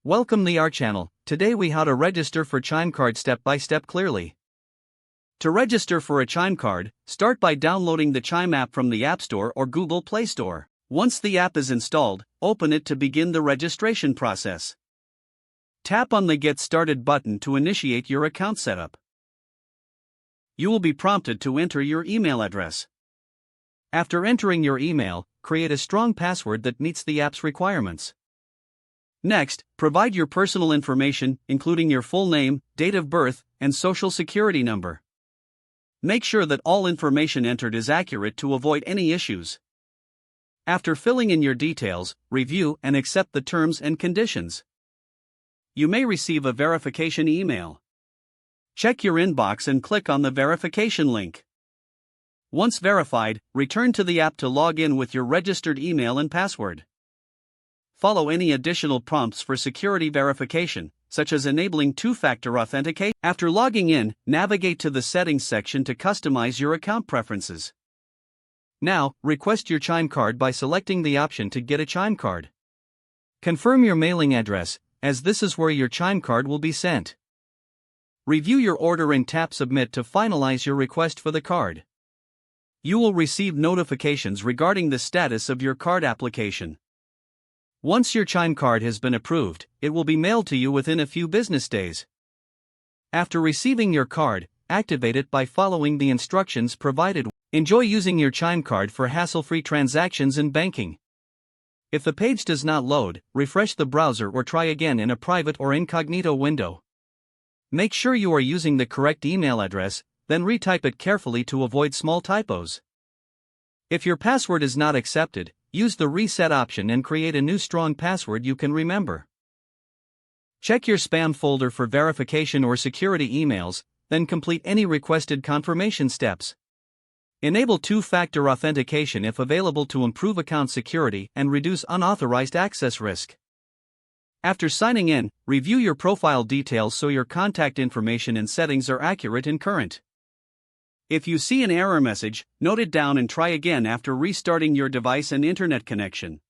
Welcome to our channel. Today we how to register for Chime Card step by step clearly. To register for a Chime Card, start by downloading the Chime app from the App Store or Google Play Store. Once the app is installed, open it to begin the registration process. Tap on the Get Started button to initiate your account setup. You will be prompted to enter your email address. After entering your email, create a strong password that meets the app's requirements. Next, provide your personal information, including your full name, date of birth, and social security number. Make sure that all information entered is accurate to avoid any issues. After filling in your details, review and accept the terms and conditions. You may receive a verification email. Check your inbox and click on the verification link. Once verified, return to the app to log in with your registered email and password. Follow any additional prompts for security verification, such as enabling two-factor authentication. After logging in, navigate to the Settings section to customize your account preferences. Now, request your Chime Card by selecting the option to get a Chime Card. Confirm your mailing address, as this is where your Chime Card will be sent. Review your order and tap Submit to finalize your request for the card. You will receive notifications regarding the status of your card application. Once your Chime Card has been approved, it will be mailed to you within a few business days. After receiving your card, activate it by following the instructions provided. Enjoy using your Chime Card for hassle-free transactions and banking. If the page does not load, refresh the browser or try again in a private or incognito window. Make sure you are using the correct email address, then retype it carefully to avoid small typos. If your password is not accepted, use the reset option and create a new strong password you can remember. Check your spam folder for verification or security emails, then complete any requested confirmation steps. Enable two-factor authentication if available to improve account security and reduce unauthorized access risk. After signing in, review your profile details so your contact information and settings are accurate and current. If you see an error message, note it down and try again after restarting your device and internet connection.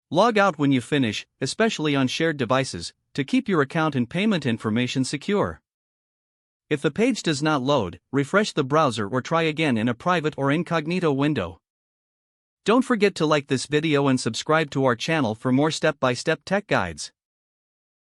Log out when you finish, especially on shared devices, to keep your account and payment information secure. If the page does not load, refresh the browser or try again in a private or incognito window. Don't forget to like this video and subscribe to our channel for more step-by-step tech guides.